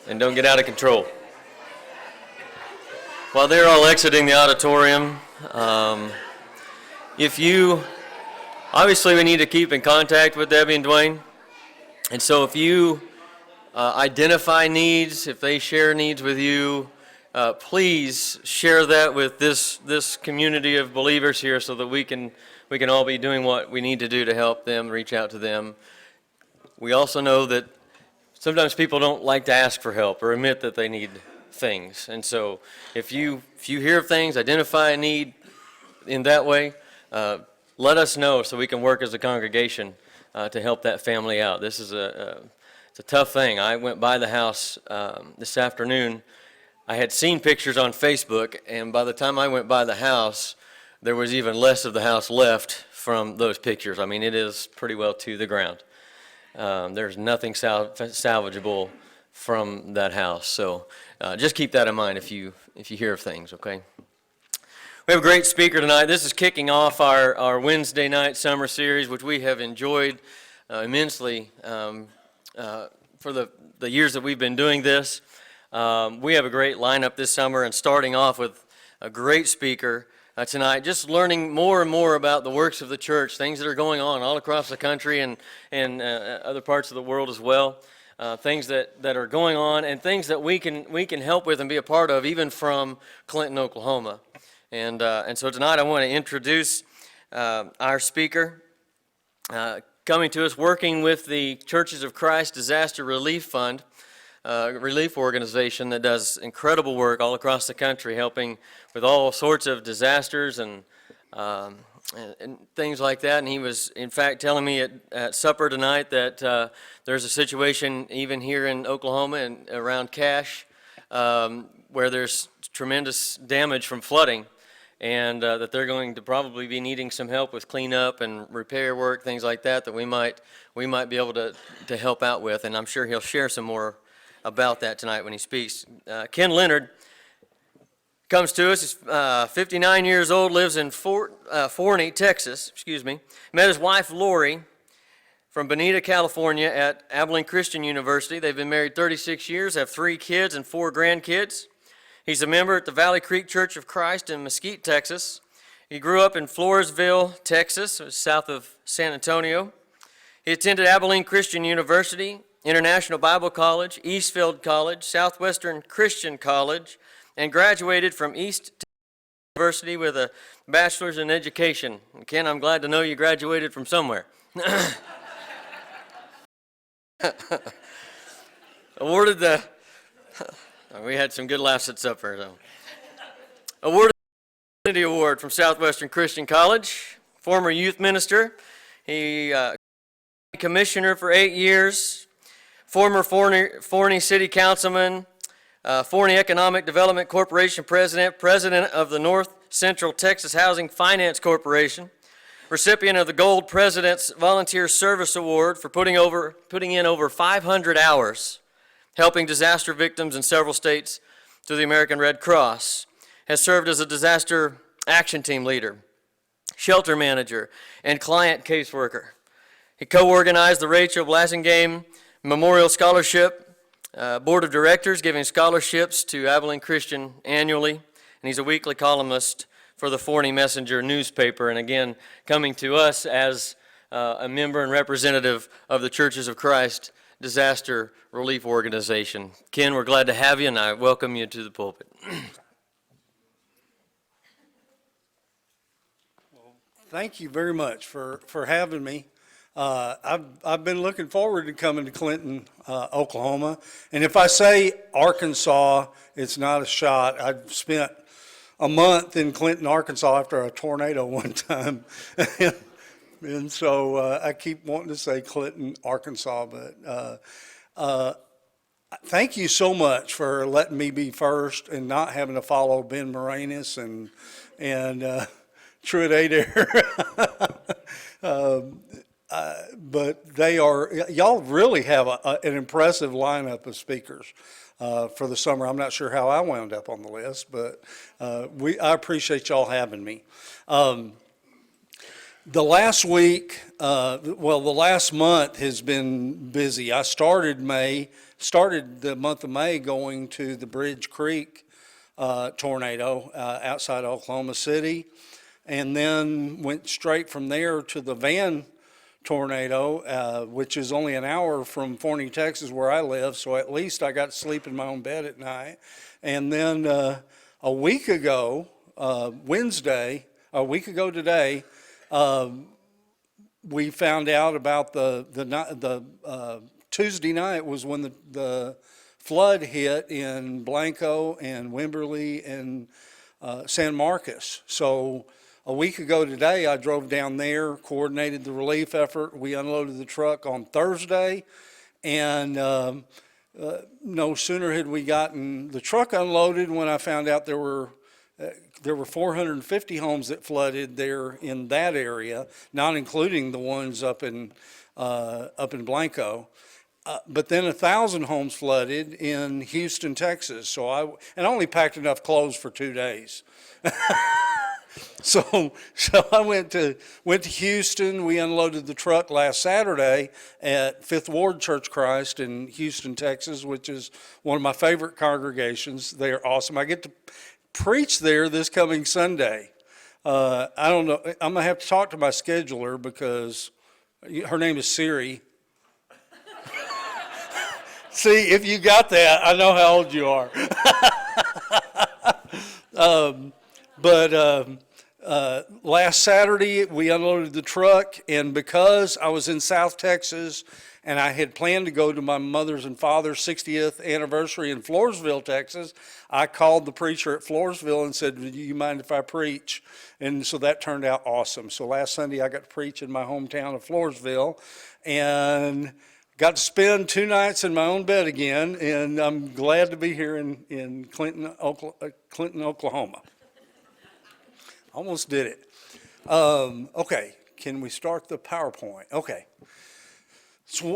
and don't get out of control. While they're all exiting the auditorium, obviously we need to keep in contact with Debbie and Dwayne. And so if you identify needs, if they share needs with you, please share that with this community of believers here so that we can all be doing what we need to do to help them, reach out to them. We also know that sometimes people don't like to ask for help or admit that they need things. And so if you hear of things, identify a need in that way, let us know so we can work as a congregation to help that family out. This is it's a tough thing. I went by the house this afternoon. I had seen pictures on Facebook, and by the time I went by the house, there was even less of the house left from those pictures. I mean, it is pretty well to the ground. There's nothing salvageable from that house. So just keep that in mind if you hear of things, okay? We have a great speaker tonight. This is kicking off our Wednesday night summer series, which we have enjoyed immensely for the years that we've been doing this. We have a great lineup this summer, and starting off with a great speaker tonight, just learning more and more about the works of the church, things that are going on all across the country and other parts of the world as well, things that are going on and things that we can help with and be a part of, even from Clinton, Oklahoma. And so tonight I want to introduce our speaker, coming to us, working with the Churches of Christ Disaster Relief Fund, relief organization that does incredible work all across the country, helping with all sorts of disasters and things like that. And he was, in fact, telling me at supper tonight that there's a situation even here in Oklahoma and around Cache where there's tremendous damage from flooding, and that they're going to probably be needing some help with cleanup and repair work, things like that we might be able to help out with. And I'm sure he'll share some more about that tonight when he speaks. Ken Leonard comes to us. He's 59 years old, lives in Forney, Texas. Met his wife Lori from Bonita, California at Abilene Christian University. They've been married 36 years, have 3 kids and 4 grandkids. He's a member at the Valley Creek Church of Christ in Mesquite, Texas. He grew up in Floresville, Texas, south of San Antonio. He attended Abilene Christian University, International Bible College, Eastfield College, Southwestern Christian College, and graduated from East Texas University with a bachelor's in education. And Ken, I'm glad to know you graduated from somewhere. Awarded we had some good laughs at supper. So. Awarded the Unity Award from Southwestern Christian College, former youth minister. He commissioner for 8 years, former Forney City Councilman, Forney Economic Development Corporation President of the North Central Texas Housing Finance Corporation, recipient of the Gold President's Volunteer Service Award for putting in over 500 hours helping disaster victims in several states through the American Red Cross, has served as a disaster action team leader, shelter manager, and client caseworker. He co-organized the Rachel Blasingame Memorial Scholarship Board of Directors, giving scholarships to Abilene Christian annually, and he's a weekly columnist for the Forney Messenger newspaper, and again, coming to us as a member and representative of the Churches of Christ Disaster Relief Organization. Ken, we're glad to have you, and I welcome you to the pulpit. Well, thank you very much for having me. I've been looking forward to coming to Clinton, Oklahoma. And if I say Arkansas, it's not a shot. I spent a month in Clinton, Arkansas after a tornado one time. And so I keep wanting to say Clinton, Arkansas. But thank you so much for letting me be first and not having to follow Ben Moranis and Truett Adair. But y'all really have an impressive lineup of speakers for the summer. I'm not sure how I wound up on the list, but I appreciate y'all having me. The last week, Well, the last month has been busy. I started the month of May going to the Bridge Creek tornado outside Oklahoma City, and then went straight from there to the Van tornado, which is only an hour from Forney, Texas, where I live. So at least I got to sleep in my own bed at night. And then a week ago, Wednesday, a week ago today, we found out about the Tuesday night was when the flood hit in Blanco and Wimberley and San Marcos. So a week ago today, I drove down there, coordinated the relief effort. We unloaded the truck on Thursday, and no sooner had we gotten the truck unloaded when I found out there were 450 homes that flooded there in that area, not including the ones up in Blanco. But then 1,000 homes flooded in Houston, Texas. So I only packed enough clothes for 2 days. So I went to Houston. We unloaded the truck last Saturday at Fifth Ward Church Christ in Houston, Texas, which is one of my favorite congregations. They are awesome. I get to preach there this coming Sunday. I don't know. I'm gonna have to talk to my scheduler because her name is Siri. See, if you got that, I know how old you are. Last Saturday, we unloaded the truck, and because I was in South Texas and I had planned to go to my mother's and father's 60th anniversary in Floresville, Texas, I called the preacher at Floresville and said, "Do you mind if I preach?" And so that turned out awesome. So last Sunday, I got to preach in my hometown of Floresville, and got to spend 2 nights in my own bed again, and I'm glad to be here in Clinton, Oklahoma. Almost did it. Okay, can we start the PowerPoint? Okay.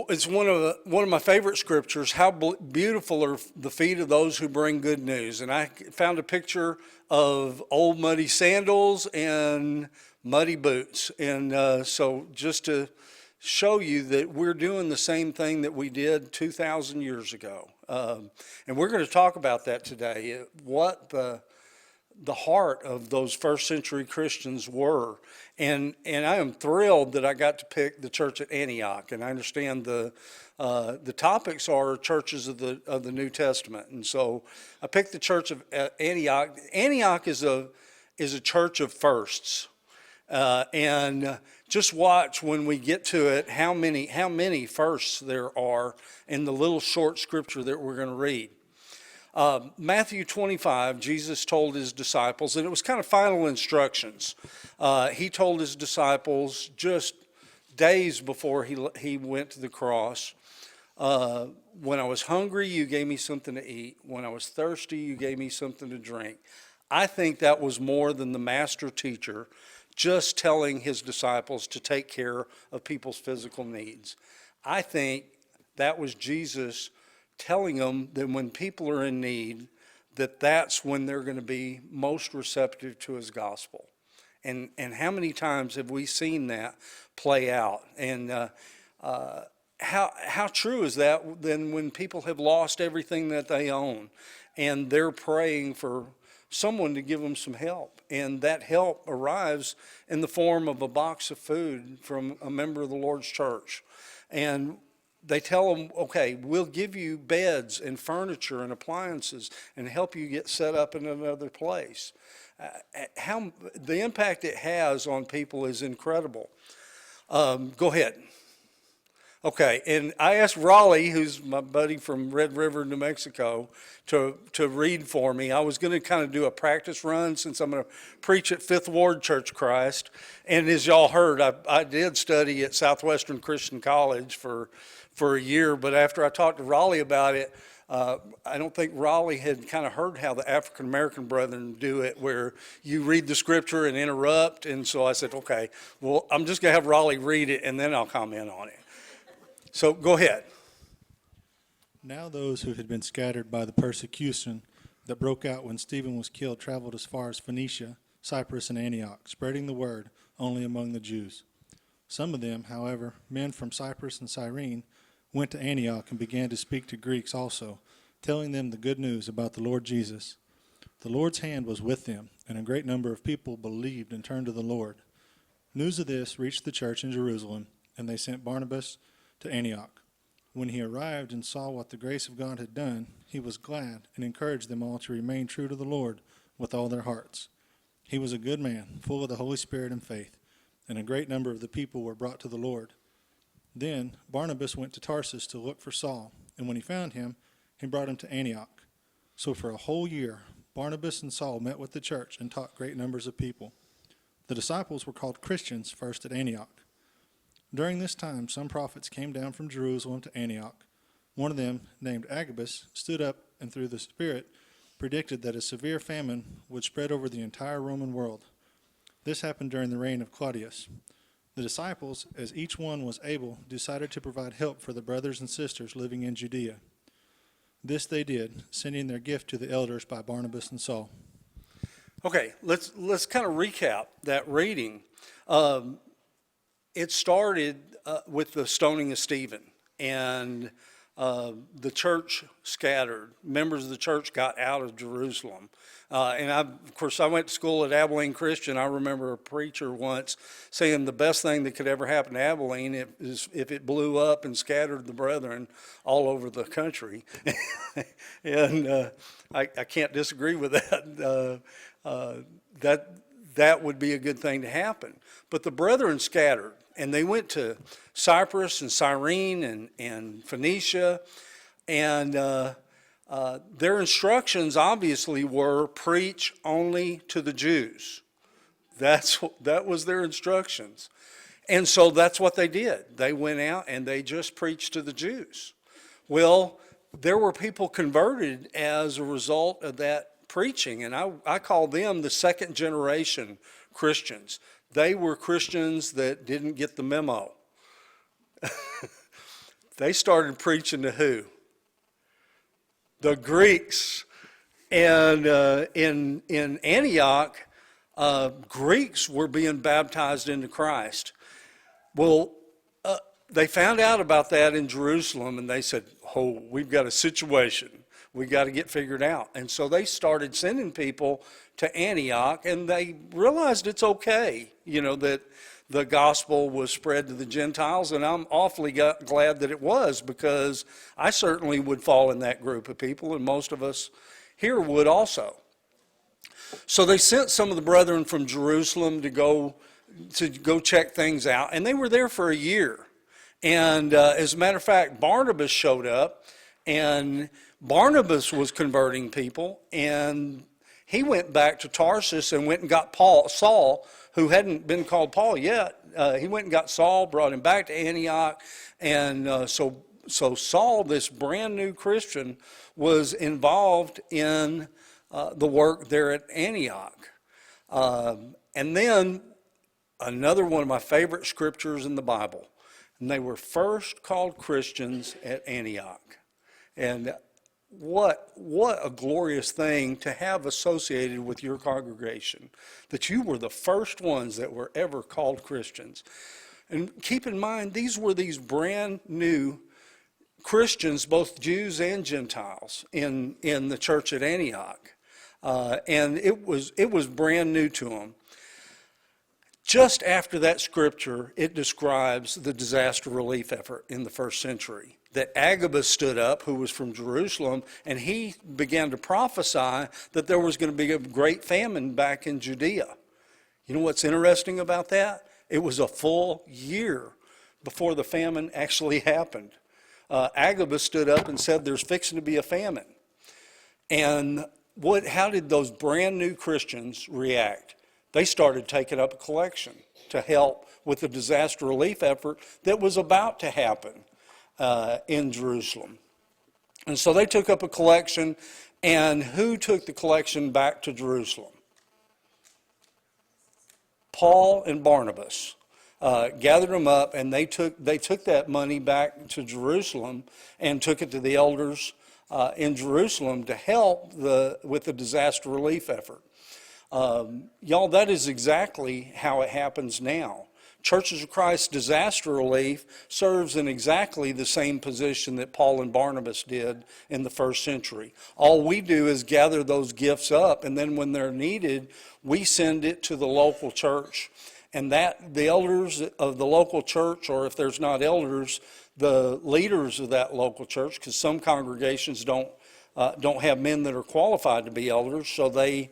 It's one of my favorite scriptures. How beautiful are the feet of those who bring good news. And I found a picture of old muddy sandals and muddy boots. And so just to show you that we're doing the same thing that we did 2,000 years ago. And we're going to talk about that today, what the heart of those first century Christians were. And I am thrilled that I got to pick the church at Antioch. And I understand the topics are churches of the New Testament. And so I picked the church of Antioch. Antioch is a church of firsts. And just watch when we get to it how many firsts there are in the little short scripture that we're going to read. Matthew 25, Jesus told his disciples, and it was kind of final instructions. He told his disciples just days before he went to the cross, when I was hungry, you gave me something to eat. When I was thirsty, you gave me something to drink. I think that was more than the master teacher just telling his disciples to take care of people's physical needs. I think that was Jesus telling them that when people are in need, that's when they're going to be most receptive to his gospel. And how many times have we seen that play out? And how true is that then when people have lost everything that they own and they're praying for someone to give them some help, and that help arrives in the form of a box of food from a member of the Lord's church. And they tell them, okay, we'll give you beds and furniture and appliances and help you get set up in another place. How the impact it has on people is incredible. Go ahead. Okay, and I asked Raleigh, who's my buddy from Red River, New Mexico, to read for me. I was going to kind of do a practice run since I'm going to preach at Fifth Ward Church Christ. And as y'all heard, I did study at Southwestern Christian College for a year, but after I talked to Raleigh about it, I don't think Raleigh had kind of heard how the African American brethren do it, where you read the scripture and interrupt. And so I said, okay, well, I'm just going to have Raleigh read it and then I'll comment on it. So go ahead. Now those who had been scattered by the persecution that broke out when Stephen was killed traveled as far as Phoenicia, Cyprus, and Antioch, spreading the word only among the Jews. Some of them, however, men from Cyprus and Cyrene, went to Antioch and began to speak to Greeks also, telling them the good news about the Lord Jesus. The Lord's hand was with them, and a great number of people believed and turned to the Lord. News of this reached the church in Jerusalem, and they sent Barnabas to Antioch. When he arrived and saw what the grace of God had done, he was glad and encouraged them all to remain true to the Lord with all their hearts. He was a good man, full of the Holy Spirit and faith, and a great number of the people were brought to the Lord. Then Barnabas went to Tarsus to look for Saul, and when he found him, he brought him to Antioch. So for a whole year, Barnabas and Saul met with the church and taught great numbers of people. The disciples were called Christians first at Antioch. During this time, some prophets came down from Jerusalem to Antioch. One of them, named Agabus, stood up and through the Spirit predicted that a severe famine would spread over the entire Roman world. This happened during the reign of Claudius. The disciples, as each one was able, decided to provide help for the brothers and sisters living in Judea. This they did, sending their gift to the elders by Barnabas and Saul. Okay, let's kind of recap that reading. It started with the stoning of Stephen, and the church scattered. Members of the church got out of Jerusalem. And of course, I went to school at Abilene Christian. I remember a preacher once saying the best thing that could ever happen to Abilene is if it blew up and scattered the brethren all over the country. And I can't disagree with that. That would be a good thing to happen. But the brethren scattered, and they went to Cyprus and Cyrene and Phoenicia, and their instructions obviously were preach only to the Jews. That was their instructions. And so that's what they did. They went out and they just preached to the Jews. Well, there were people converted as a result of that preaching, and I call them the second generation Christians. They were Christians that didn't get the memo. They started preaching to who? The Greeks. And in Antioch, Greeks were being baptized into Christ. Well, they found out about that in Jerusalem, and they said, oh, we've got a situation. We've got to get figured out. And so they started sending people to Antioch, and they realized it's okay, that the gospel was spread to the Gentiles, and I'm awfully glad that it was, because I certainly would fall in that group of people, and most of us here would also. So they sent some of the brethren from Jerusalem to go check things out, and they were there for a year. And as a matter of fact, Barnabas showed up, and Barnabas was converting people, and he went back to Tarsus and went and got Saul, who hadn't been called Paul yet. He went and got Saul, brought him back to Antioch, and so Saul, this brand new Christian, was involved in the work there at Antioch. And then another one of my favorite scriptures in the Bible, and they were first called Christians at Antioch. And what a glorious thing to have associated with your congregation, that you were the first ones that were ever called Christians. And keep in mind, these were these brand new Christians, both Jews and Gentiles, in the church at Antioch. And it was brand new to them. Just after that scripture, it describes the disaster relief effort in the first century. That Agabus stood up, who was from Jerusalem, and he began to prophesy that there was going to be a great famine back in Judea. You know what's interesting about that? It was a full year before the famine actually happened. Agabus stood up and said there's fixing to be a famine. And how did those brand new Christians react? They started taking up a collection to help with the disaster relief effort that was about to happen in Jerusalem. And so they took up a collection, and who took the collection back to Jerusalem? Paul and Barnabas gathered them up, and they took that money back to Jerusalem and took it to the elders in Jerusalem to help with the disaster relief effort. Y'all, that is exactly how it happens now. Churches of Christ Disaster Relief serves in exactly the same position that Paul and Barnabas did in the first century. All we do is gather those gifts up, and then when they're needed, we send it to the local church. And that the elders of the local church, or if there's not elders, the leaders of that local church, because some congregations don't have men that are qualified to be elders, so they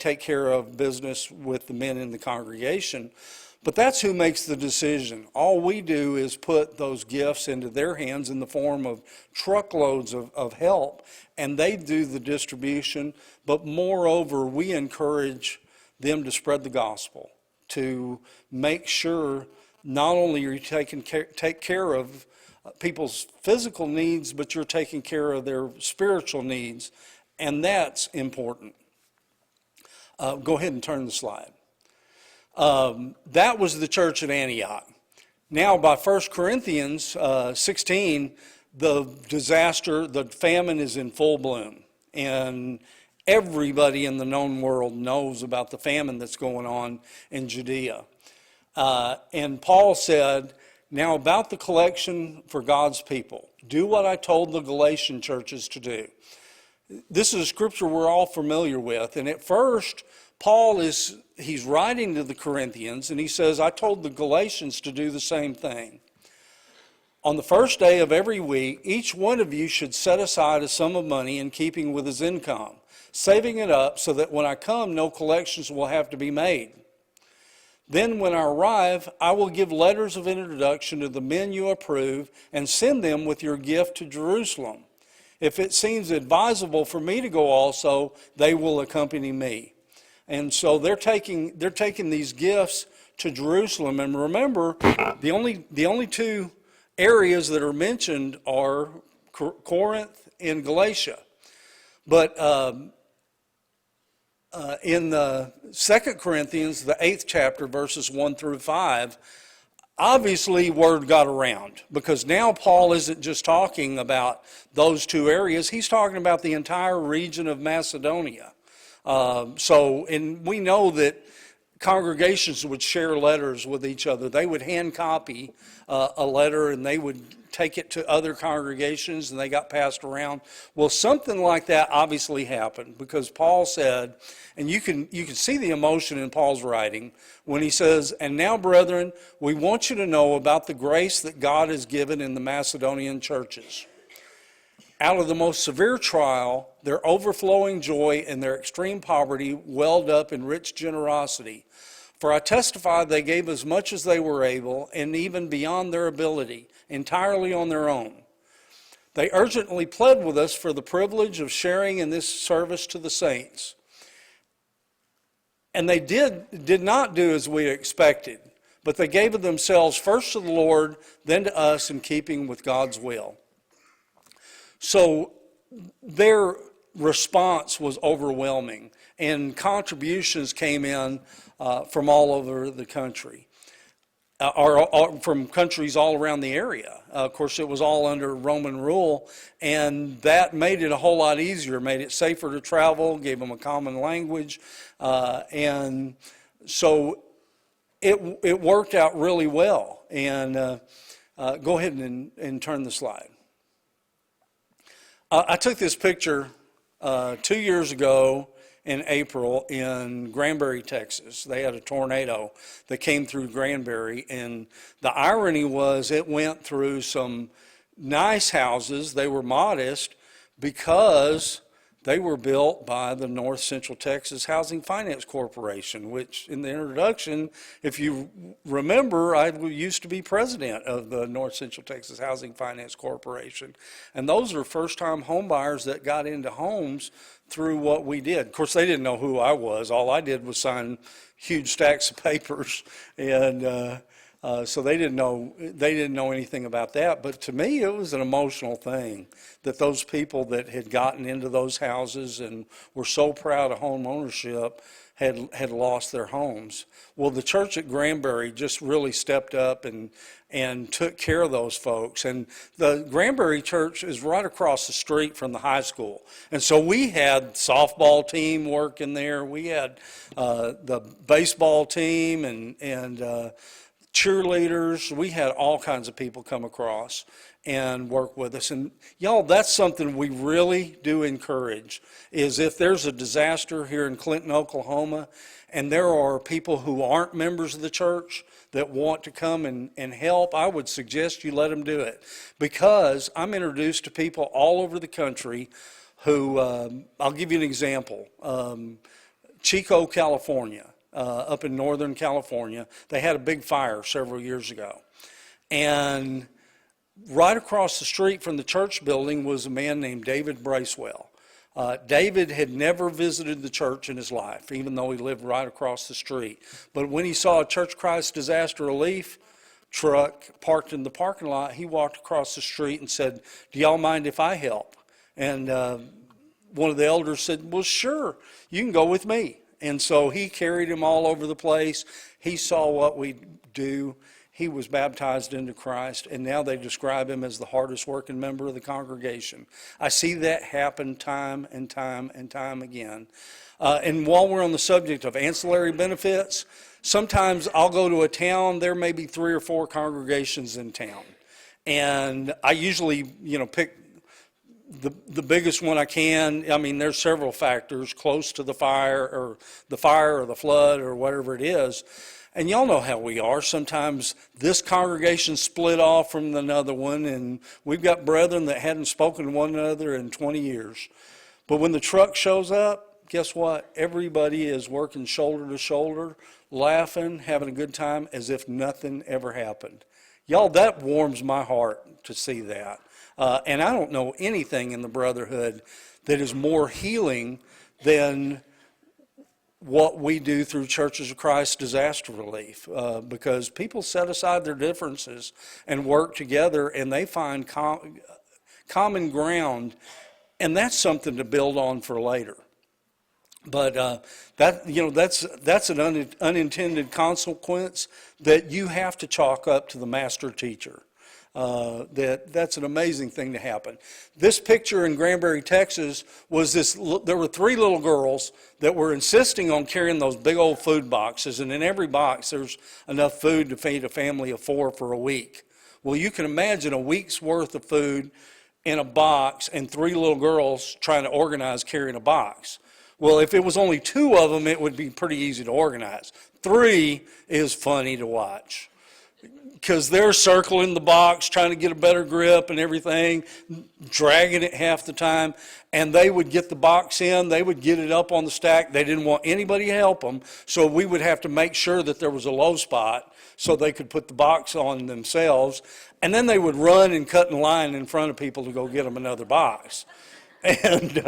take care of business with the men in the congregation. But that's who makes the decision. All we do is put those gifts into their hands in the form of truckloads of help, and they do the distribution. But moreover, we encourage them to spread the gospel, to make sure not only are you take care of people's physical needs, but you're taking care of their spiritual needs, and that's important. Go ahead and turn the slide. That was the church at Antioch. Now by 1 Corinthians 16, the famine is in full bloom, and everybody in the known world knows about the famine that's going on in Judea. And Paul said, now about the collection for God's people, do what I told the Galatian churches to do. This is a scripture we're all familiar with, and at first, Paul he's writing to the Corinthians, and he says, I told the Galatians to do the same thing. On the first day of every week, each one of you should set aside a sum of money in keeping with his income, saving it up so that when I come, no collections will have to be made. Then when I arrive, I will give letters of introduction to the men you approve and send them with your gift to Jerusalem. If it seems advisable for me to go also, they will accompany me. And so they're taking these gifts to Jerusalem. And remember, the only two areas that are mentioned are Corinth and Galatia. But in the 2 Corinthians, the 8th chapter, verses 1 through 5, obviously word got around, because now Paul isn't just talking about those two areas. He's talking about the entire region of Macedonia. And we know that congregations would share letters with each other. They would hand copy a letter, and they would take it to other congregations, and they got passed around. Well, something like that obviously happened, because Paul said, and you can see the emotion in Paul's writing when he says, and now, brethren, we want you to know about the grace that God has given in the Macedonian churches. Out of the most severe trial, their overflowing joy and their extreme poverty welled up in rich generosity. For I testify they gave as much as they were able, and even beyond their ability, entirely on their own. They urgently pled with us for the privilege of sharing in this service to the saints. And they did not do as we expected, but they gave of themselves first to the Lord, then to us, in keeping with God's will. So their response was overwhelming, and contributions came in from all over the country, or from countries all around the area. Of course, it was all under Roman rule, and that made it a whole lot easier, made it safer to travel, gave them a common language, and so it worked out really well. And go ahead and turn the slide. I took this picture 2 years ago in April in Granbury, Texas. They had a tornado that came through Granbury, and the irony was it went through some nice houses. They were modest because they were built by the North Central Texas Housing Finance Corporation, which in the introduction, if you remember, I used to be president of the North Central Texas Housing Finance Corporation. And those are first-time home buyers that got into homes through what we did. Of course, they didn't know who I was. All I did was sign huge stacks of papers. And So they didn't know anything about that. But to me, it was an emotional thing that those people that had gotten into those houses and were so proud of home ownership had lost their homes. Well, the church at Granbury just really stepped up and took care of those folks. And the Granbury church is right across the street from the high school. And so we had softball team working there. We had the baseball team and cheerleaders. We had all kinds of people come across and work with us. And y'all, that's something we really do encourage, is if there's a disaster here in Clinton, Oklahoma, and there are people who aren't members of the church that want to come and help, I would suggest you let them do it. Because I'm introduced to people all over the country who, I'll give you an example. Chico, California, up in Northern California, they had a big fire several years ago. And right across the street from the church building was a man named David Bracewell. David had never visited the church in his life, even though he lived right across the street. But when he saw a Church of Christ disaster relief truck parked in the parking lot, he walked across the street and said, "Do y'all mind if I help?" And one of the elders said, "Well, sure, you can go with me." And so he carried him all over the place. He saw what we do. He was baptized into Christ, and now they describe him as the hardest working member of the congregation. I see that happen time and time and time again. And while we're on the subject of ancillary benefits, sometimes I'll go to a town, there may be 3 or 4 congregations in town. And I usually, pick the biggest one I can. I mean, there's several factors, close to the fire or the flood or whatever it is. And y'all know how we are. Sometimes this congregation split off from another one, and we've got brethren that hadn't spoken to one another in 20 years. But when the truck shows up, guess what? Everybody is working shoulder to shoulder, laughing, having a good time as if nothing ever happened. Y'all, that warms my heart to see that. And I don't know anything in the brotherhood that is more healing than what we do through Churches of Christ disaster relief, because people set aside their differences and work together, and they find common ground, and that's something to build on for later. But that's an unintended consequence that you have to chalk up to the master teacher. That's an amazing thing to happen. This picture in Granbury, Texas, was there were 3 little girls that were insisting on carrying those big old food boxes, and in every box there's enough food to feed a family of 4 for a week. Well, you can imagine a week's worth of food in a box and 3 little girls trying to organize carrying a box. Well, if it was only 2 of them, it would be pretty easy to organize. 3 is funny to watch, because they're circling the box, trying to get a better grip and everything, dragging it half the time. And they would get the box in, they would get it up on the stack. They didn't want anybody to help them, so we would have to make sure that there was a low spot so they could put the box on themselves. And then they would run and cut in line in front of people to go get them another box. And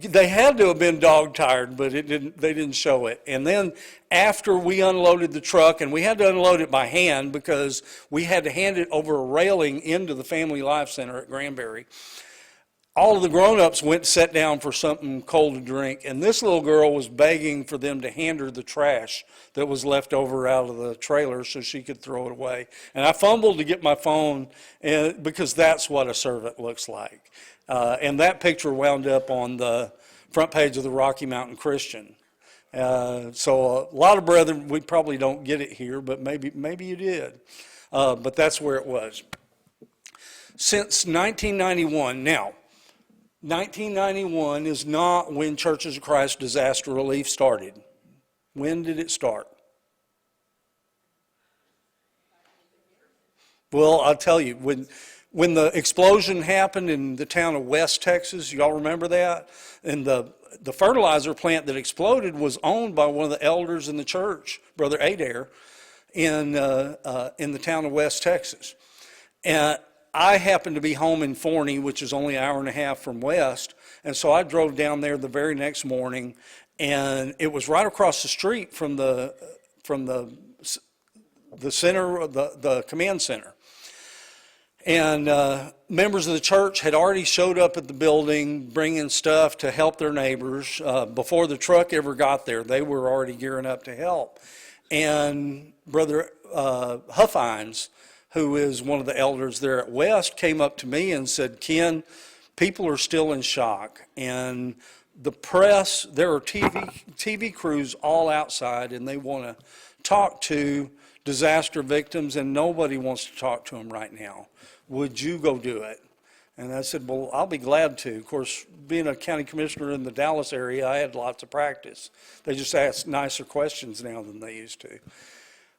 they had to have been dog tired, but they didn't show it. And then after we unloaded the truck, and we had to unload it by hand because we had to hand it over a railing into the Family Life Center at Granbury, all of the grown-ups went and sat down for something cold to drink, and this little girl was begging for them to hand her the trash that was left over out of the trailer so she could throw it away. And I fumbled to get my phone because that's what a servant looks like. And that picture wound up on the front page of the Rocky Mountain Christian. So a lot of brethren, we probably don't get it here, but maybe you did. But that's where it was. Since 1991, now, 1991 is not when Churches of Christ disaster relief started. When did it start? Well, I'll tell you, when the explosion happened in the town of West Texas, y'all remember that? And the fertilizer plant that exploded was owned by one of the elders in the church, Brother Adair, in the town of West Texas. And I happened to be home in Forney, which is only an hour and a half from West, and so I drove down there the very next morning, and it was right across the street from the the center, the command center. And members of the church had already showed up at the building bringing stuff to help their neighbors. Before the truck ever got there, they were already gearing up to help. And Brother Huffines, who is one of the elders there at West, came up to me and said, Ken, people are still in shock. And the press, there are TV crews all outside, and they want to talk to disaster victims, and nobody wants to talk to them right now. Would you go do it? And I said, well, I'll be glad to. Of course, being a county commissioner in the Dallas area, I had lots of practice. They just ask nicer questions now than they used to.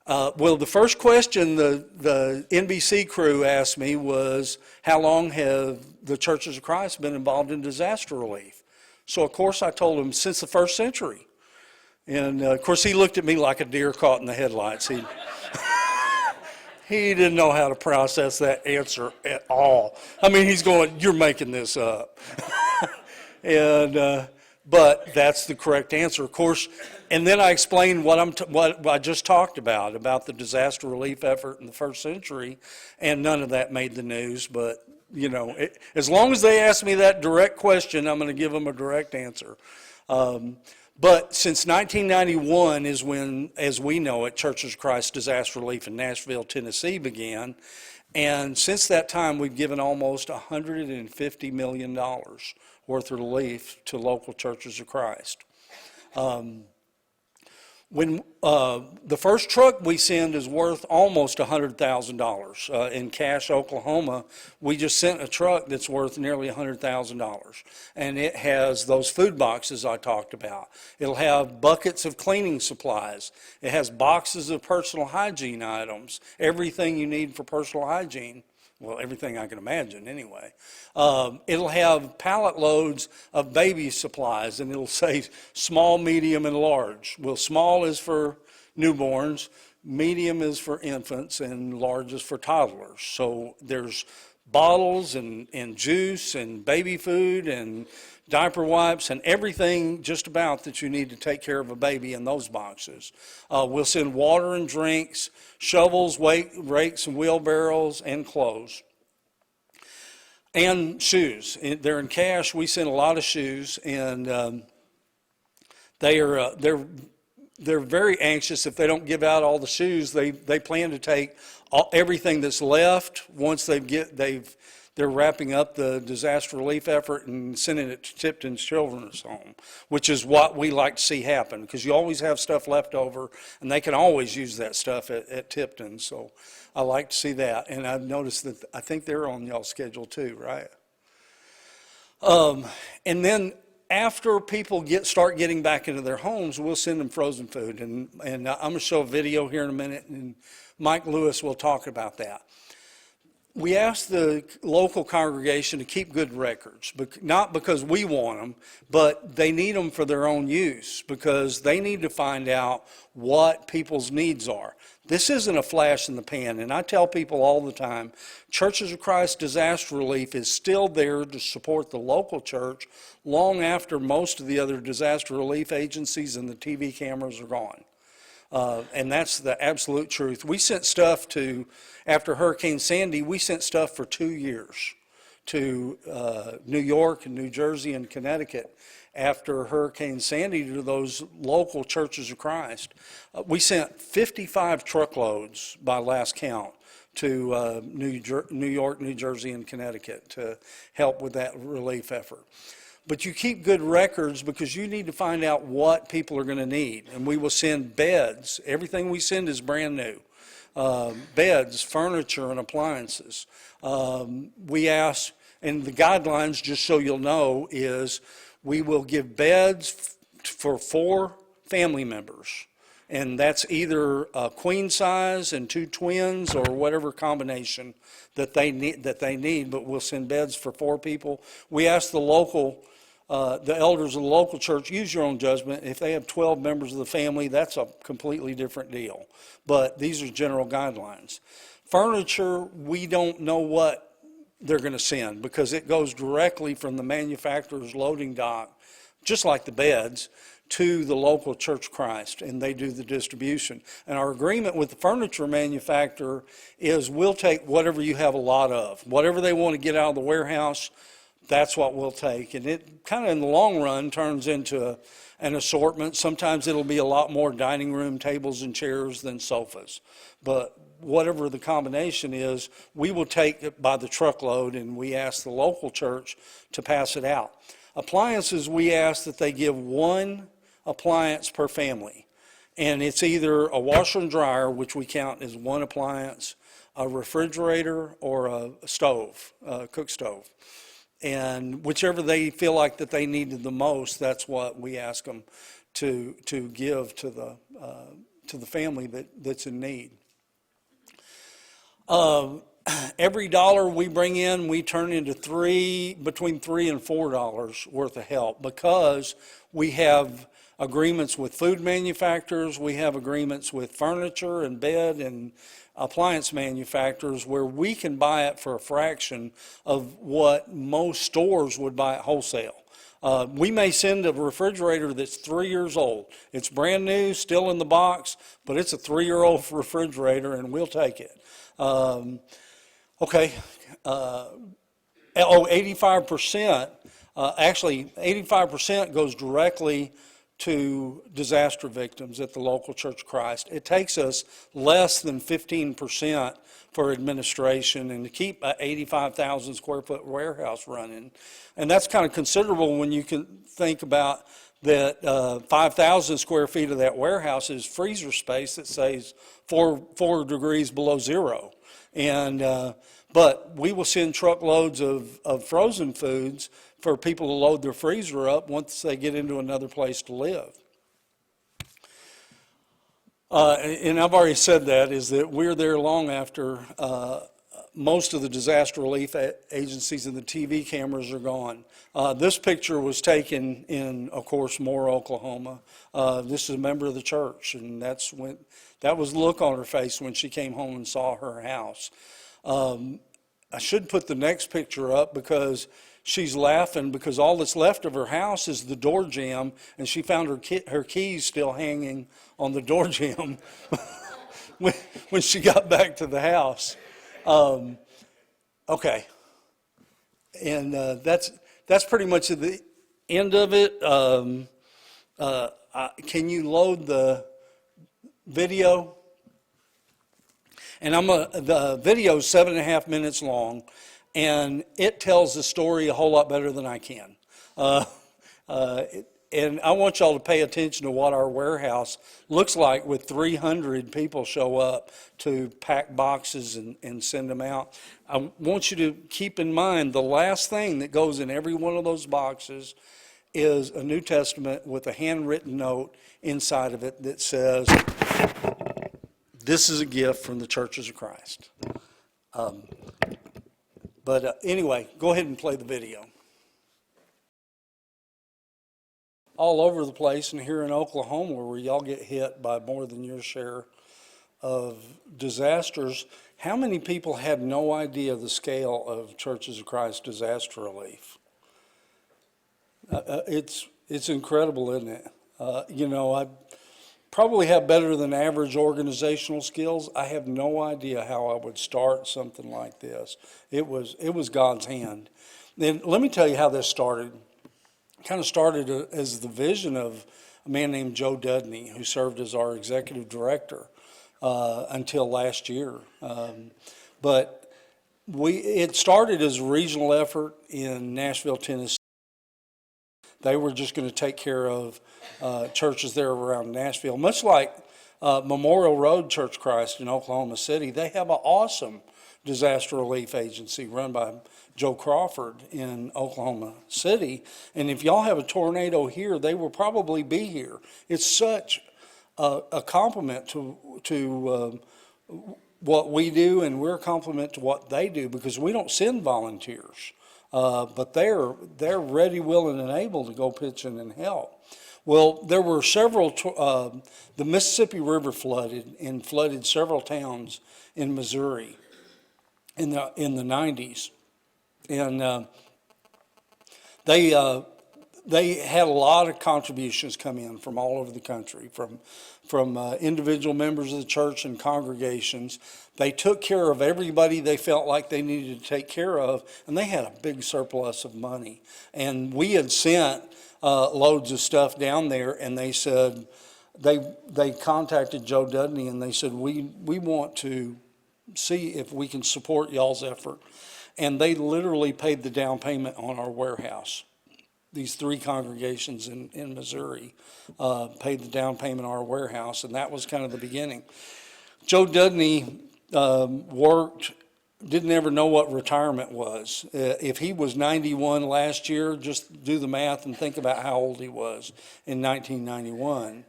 Well, the first question the NBC crew asked me was, how long have the Churches of Christ been involved in disaster relief? So, of course, I told him since the first century. And, of course, he looked at me like a deer caught in the headlights. He didn't know how to process that answer at all. I mean, he's going, you're making this up. But that's the correct answer, of course. And then I explained what I just talked about the disaster relief effort in the first century, and none of that made the news. But, you know, as long as they ask me that direct question, I'm going to give them a direct answer. But since 1991 is when, as we know it, Churches of Christ Disaster Relief in Nashville, Tennessee began. And since that time, we've given almost $150 million worth of relief to local Churches of Christ. When the first truck we send is worth almost $100,000. In Cache, Oklahoma, we just sent a truck that's worth nearly $100,000. And it has those food boxes I talked about. It'll have buckets of cleaning supplies. It has boxes of personal hygiene items, everything you need for personal hygiene. Well, everything I can imagine anyway. It'll have pallet loads of baby supplies, and it'll say small, medium, and large. Well, small is for newborns, medium is for infants, and large is for toddlers. So there's bottles and juice and baby food and diaper wipes and everything just about that you need to take care of a baby in those boxes. We'll send water and drinks, shovels, rakes and wheelbarrows, and clothes. And shoes. They're in Cache. We send a lot of shoes, and they're very anxious. If they don't give out all the shoes, they plan to take everything that's left once they're wrapping up the disaster relief effort and sending it to Tipton's Children's Home, which is what we like to see happen, because you always have stuff left over, and they can always use that stuff at Tipton. So I like to see that, and I've noticed that I think they're on y'all's schedule too, right? And then after people start getting back into their homes, we'll send them frozen food, and I'm going to show a video here in a minute, and Mike Lewis will talk about that. We ask the local congregation to keep good records, not because we want them, but they need them for their own use, because they need to find out what people's needs are. This isn't a flash in the pan, and I tell people all the time, Churches of Christ Disaster Relief is still there to support the local church long after most of the other disaster relief agencies and the TV cameras are gone. And that's the absolute truth. We sent stuff after Hurricane Sandy, we sent stuff for 2 years to New York and New Jersey and Connecticut after Hurricane Sandy to those local Churches of Christ. We sent 55 truckloads by last count to New York, New Jersey, and Connecticut to help with that relief effort. But you keep good records because you need to find out what people are going to need. And we will send beds. Everything we send is brand new. Beds, furniture, and appliances. We ask, and the guidelines, just so you'll know, is we will give beds for 4 family members. And that's either a queen size and 2 twins or whatever combination that they need, but we'll send beds for 4 people. We ask the elders of the local church, use your own judgment. If they have 12 members of the family, that's a completely different deal. But these are general guidelines. Furniture, we don't know what they're going to send because it goes directly from the manufacturer's loading dock, just like the beds, to the local Church of Christ, and they do the distribution. And our agreement with the furniture manufacturer is we'll take whatever you have a lot of. Whatever they want to get out of the warehouse, that's what we'll take. And it kind of in the long run turns into an assortment. Sometimes it'll be a lot more dining room tables and chairs than sofas. But whatever the combination is, we will take it by the truckload, and we ask the local church to pass it out. Appliances, we ask that they give one appliance per family. And it's either a washer and dryer, which we count as one appliance, a refrigerator, or a stove, a cook stove. And whichever they feel like that they needed the most, that's what we ask them to give to the family that's in need. Every dollar we bring in, we turn into between $3 and $4 worth of help, because we have agreements with food manufacturers, we have agreements with furniture and bed and appliance manufacturers where we can buy it for a fraction of what most stores would buy at wholesale. We may send a refrigerator that's 3 years old. It's brand new, still in the box, but it's a 3-year-old refrigerator, and we'll take it. 85%, actually 85% goes directly to disaster victims at the local Church of Christ. It takes us less than 15% for administration and to keep an 85,000 square foot warehouse running. And that's kind of considerable when you can think about that 5,000 square feet of that warehouse is freezer space that stays 4 degrees below zero. And but we will send truckloads of frozen foods for people to load their freezer up once they get into another place to live. And I've already said that, is that we're there long after most of the disaster relief agencies and the TV cameras are gone. This picture was taken in, of course, Moore, Oklahoma. This is a member of the church, and that was the look on her face when she came home and saw her house. I should put the next picture up because she's laughing because all that's left of her house is the door jamb, and she found her keys still hanging on the door jamb when she got back to the house. Okay, and that's pretty much the end of it. Can you load the video? And the video is 7.5 minutes long, and it tells the story a whole lot better than I can. And I want y'all to pay attention to what our warehouse looks like with 300 people show up to pack boxes and send them out. I want you to keep in mind the last thing that goes in every one of those boxes is a New Testament with a handwritten note inside of it that says, "This is a gift from the Churches of Christ." Anyway, go ahead and play the video. All over the place, and here in Oklahoma, where y'all get hit by more than your share of disasters, how many people had no idea the scale of Churches of Christ disaster relief? It's incredible, isn't it? I probably have better than average organizational skills. I have no idea how I would start something like this. It was God's hand. Then let me tell you how this started. It kind of started as the vision of a man named Joe Dudney, who served as our executive director until last year. But it started as a regional effort in Nashville, Tennessee. They were just going to take care of churches there around Nashville. Much like Memorial Road Church of Christ in Oklahoma City, they have an awesome disaster relief agency run by Joe Crawford in Oklahoma City. And if y'all have a tornado here, they will probably be here. It's such a compliment to what we do, and we're a compliment to what they do, because we don't send volunteers. But they're ready, willing, and able to go pitch in and help. Well, there were several, the Mississippi River flooded several towns in Missouri in the 90s. And they had a lot of contributions come in from all over the country, from individual members of the church and congregations. They took care of everybody they felt like they needed to take care of, and they had a big surplus of money. And we had sent loads of stuff down there, and they said, they contacted Joe Dudney, and they said, we want to see if we can support y'all's effort. And they literally paid the down payment on our warehouse. These 3 congregations in Missouri paid the down payment on our warehouse, and that was kind of the beginning. Joe Dudney didn't ever know what retirement was. If he was 91 last year, just do the math and think about how old he was in 1991.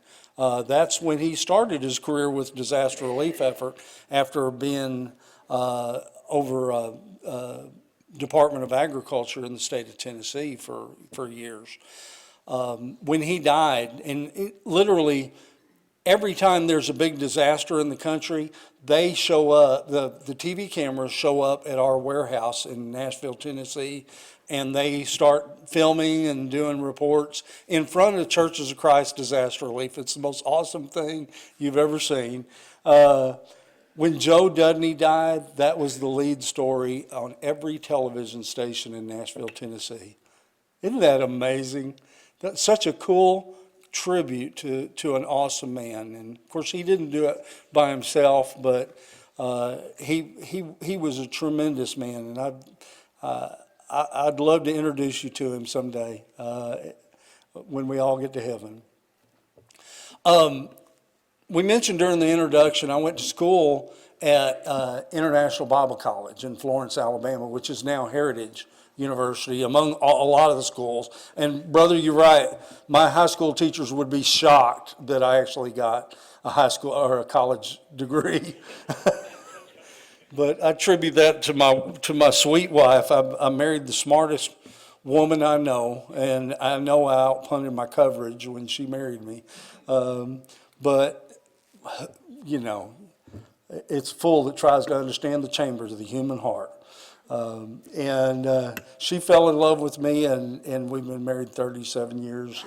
That's when he started his career with disaster relief effort after being over Department of Agriculture in the state of Tennessee for years. When he died, and literally every time there's a big disaster in the country, they show up, the TV cameras show up at our warehouse in Nashville, Tennessee, and they start filming and doing reports in front of Churches of Christ Disaster Relief. It's the most awesome thing you've ever seen. When Joe Dudney died, that was the lead story on every television station in Nashville, Tennessee. Isn't that amazing? That's such a cool tribute to an awesome man. And of course, he didn't do it by himself, but he was a tremendous man. And I'd love to introduce you to him someday when we all get to heaven. We mentioned during the introduction, I went to school at International Bible College in Florence, Alabama, which is now Heritage University, among a lot of the schools. And brother, you're right, my high school teachers would be shocked that I actually got a high school or a college degree. But I attribute that to my sweet wife. I married the smartest woman I know, and I know I outpunted my coverage when she married me. But you know, it's full that tries to understand the chambers of the human heart. And she fell in love with me, and we've been married 37 years,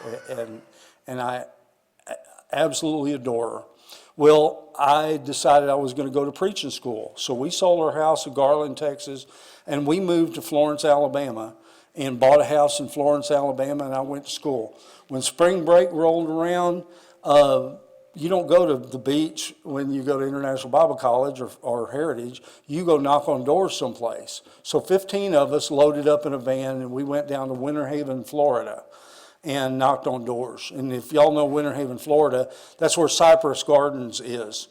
and I absolutely adore her. Well, I decided I was going to go to preaching school. So we sold our house in Garland, Texas, and we moved to Florence, Alabama, and bought a house in Florence, Alabama, and I went to school. When spring break rolled around, you don't go to the beach when you go to International Bible College or Heritage. You go knock on doors someplace. So 15 of us loaded up in a van, and we went down to Winter Haven, Florida, and knocked on doors. And if y'all know Winter Haven, Florida, that's where Cypress Gardens is.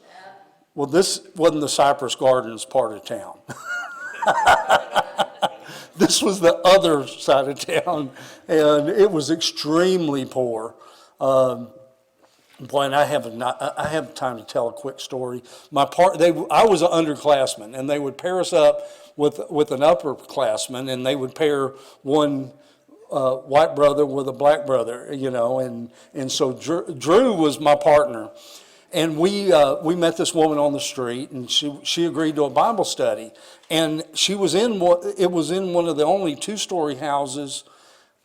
Well, this wasn't the Cypress Gardens part of town. This was the other side of town, and it was extremely poor. Boy, and I have time to tell a quick story. I was an underclassman, and they would pair us up with an upperclassman, and they would pair one white brother with a black brother, you know, and so Drew was my partner, and we met this woman on the street, and she agreed to a Bible study, and it was in one of the only 2-story houses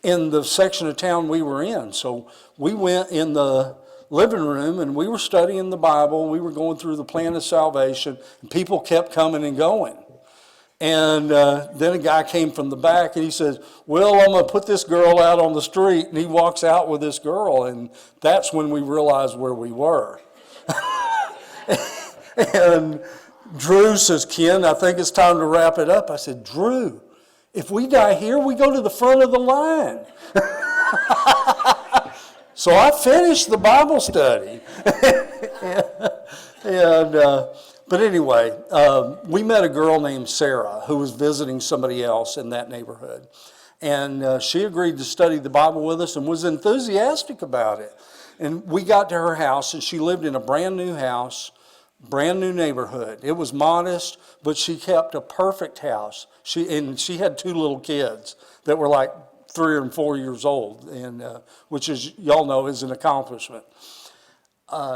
in the section of town we were in. So we went in the living room, and we were studying the Bible. We were going through the plan of salvation, and people kept coming and going. And then a guy came from the back, and he says, well, I'm going to put this girl out on the street. And he walks out with this girl, and that's when we realized where we were. And Drew says, Ken, I think it's time to wrap it up. I said, Drew, if we die here, we go to the front of the line. So I finished the Bible study. But anyway, we met a girl named Sarah who was visiting somebody else in that neighborhood. And she agreed to study the Bible with us and was enthusiastic about it. And we got to her house, and she lived in a brand new house, brand new neighborhood. It was modest, but she kept a perfect house. She had 2 little kids that were like 3 and 4 years old, and which, is y'all know, is an accomplishment.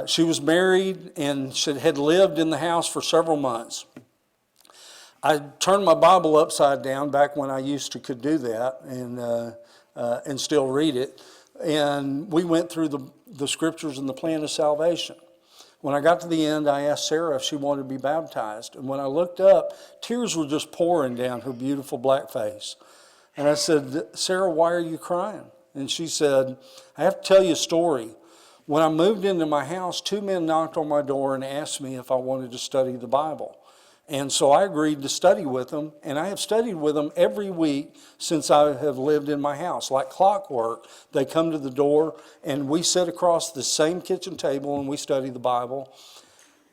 She was married and she had lived in the house for several months. I turned my Bible upside down back when I could do that, and and still read it. And we went through the scriptures and the plan of salvation. When I got to the end, I asked Sarah if she wanted to be baptized. And when I looked up, tears were just pouring down her beautiful black face. And I said, Sarah, why are you crying? And she said, I have to tell you a story. When I moved into my house, 2 men knocked on my door and asked me if I wanted to study the Bible. And so I agreed to study with them, and I have studied with them every week since I have lived in my house. Like clockwork, they come to the door, and we sit across the same kitchen table, and we study the Bible.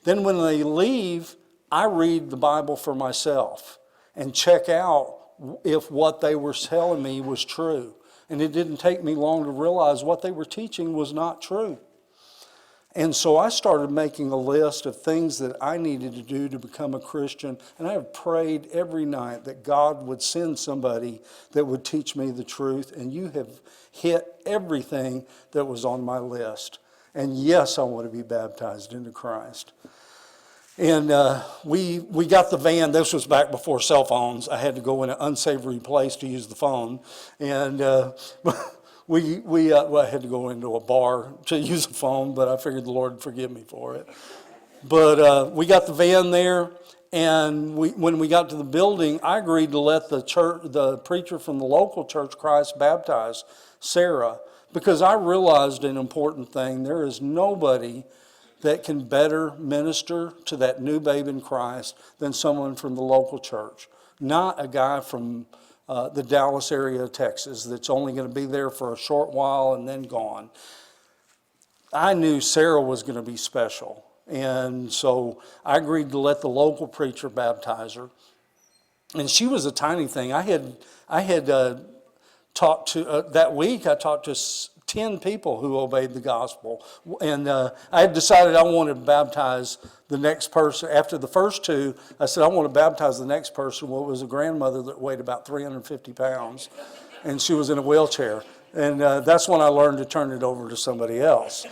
Then when they leave, I read the Bible for myself and check out if what they were telling me was true. And it didn't take me long to realize what they were teaching was not true. And so I started making a list of things that I needed to do to become a Christian. And I have prayed every night that God would send somebody that would teach me the truth. And you have hit everything that was on my list. And yes, I want to be baptized into Christ. And we got the van. This was back before cell phones. I had to go in an unsavory place to use the phone. And well, I had to go into a bar to use a phone, but I figured the Lord would forgive me for it. But we got the van there, and when we got to the building, I agreed to let the preacher from the local church, Christ, baptize Sarah, because I realized an important thing. There is nobody that can better minister to that new babe in Christ than someone from the local church. Not a guy from the Dallas area of Texas that's only going to be there for a short while and then gone. I knew Sarah was going to be special, and so I agreed to let the local preacher baptize her. And she was a tiny thing. I had talked to that week. I talked to 10 people who obeyed the gospel, and I had decided I wanted to baptize the next person. After the first 2, I said I want to baptize the next person. Well, it was a grandmother that weighed about 350 pounds, and she was in a wheelchair, and that's when I learned to turn it over to somebody else.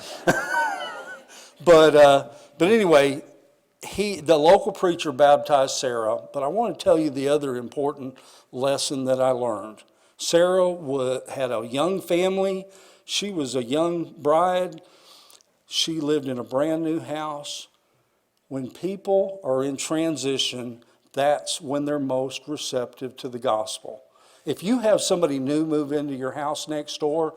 But anyway, the local preacher baptized Sarah. But I want to tell you the other important lesson that I learned. Sarah had a young family. She was a young bride. She lived in a brand new house. When people are in transition, that's when they're most receptive to the gospel. If you have somebody new move into your house next door,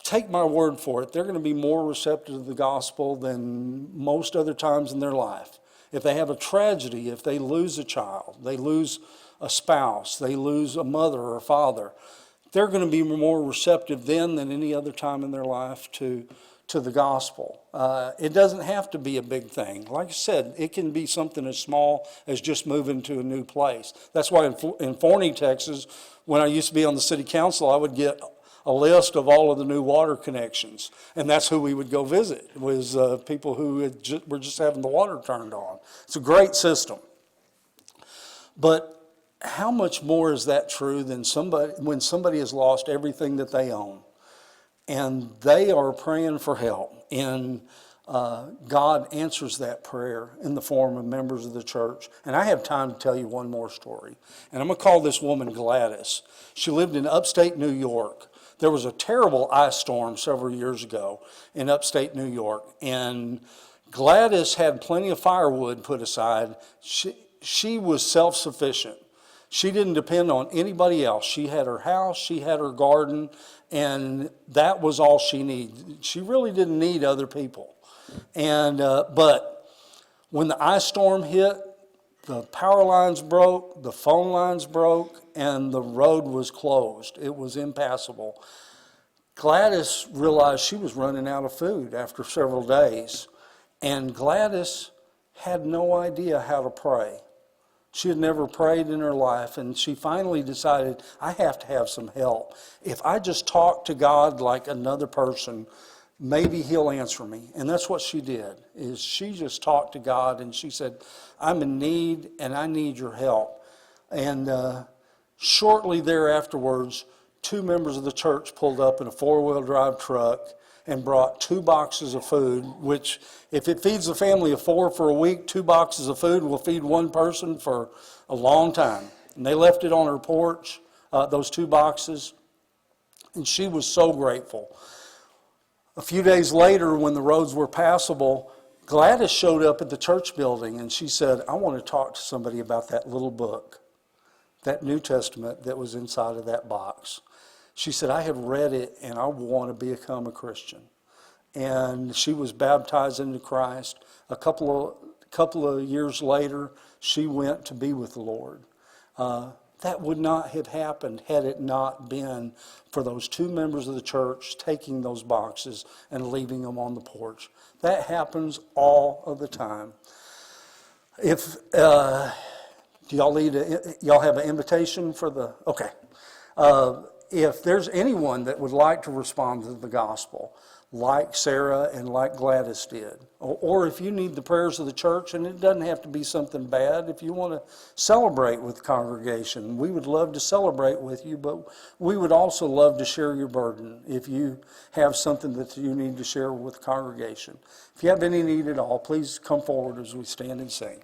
take my word for it, they're going to be more receptive to the gospel than most other times in their life. If they have a tragedy, if they lose a child, they lose a spouse, they lose a mother or a father, they're going to be more receptive then than any other time in their life to the gospel. It doesn't have to be a big thing. Like I said, it can be something as small as just moving to a new place. That's why in Forney, Texas, when I used to be on the city council, I would get a list of all of the new water connections, and that's who we would go visit, was people who were just having the water turned on. It's a great system. But how much more is that true than when somebody has lost everything that they own and they are praying for help, and God answers that prayer in the form of members of the church? And I have time to tell you one more story, and I'm going to call this woman Gladys. She lived in upstate New York. There was a terrible ice storm several years ago in upstate New York, and Gladys had plenty of firewood put aside. She was self-sufficient. She didn't depend on anybody else. She had her house, she had her garden, and that was all she needed. She really didn't need other people. And but when the ice storm hit, the power lines broke, the phone lines broke, and the road was closed. It was impassable. Gladys realized she was running out of food after several days, and Gladys had no idea how to pray. She had never prayed in her life, and she finally decided, I have to have some help. If I just talk to God like another person, maybe he'll answer me. And that's what she did, is she just talked to God, and she said, I'm in need, and I need your help. And shortly thereafterwards, 2 members of the church pulled up in a 4-wheel drive truck and brought 2 boxes of food, which if it feeds a family of 4 for a week, 2 boxes of food will feed one person for a long time. And they left it on her porch, those 2 boxes. And she was so grateful. A few days later, when the roads were passable, Gladys showed up at the church building and she said, I want to talk to somebody about that little book, that New Testament that was inside of that box. She said, I have read it and I want to become a Christian. And she was baptized into Christ. A couple of years later, she went to be with the Lord. That would not have happened had it not been for those two members of the church taking those boxes and leaving them on the porch. That happens all of the time. If y'all have an invitation for the, okay. If there's anyone that would like to respond to the gospel, like Sarah and like Gladys did, or if you need the prayers of the church, and it doesn't have to be something bad, if you want to celebrate with the congregation, we would love to celebrate with you, but we would also love to share your burden if you have something that you need to share with the congregation. If you have any need at all, please come forward as we stand and sing.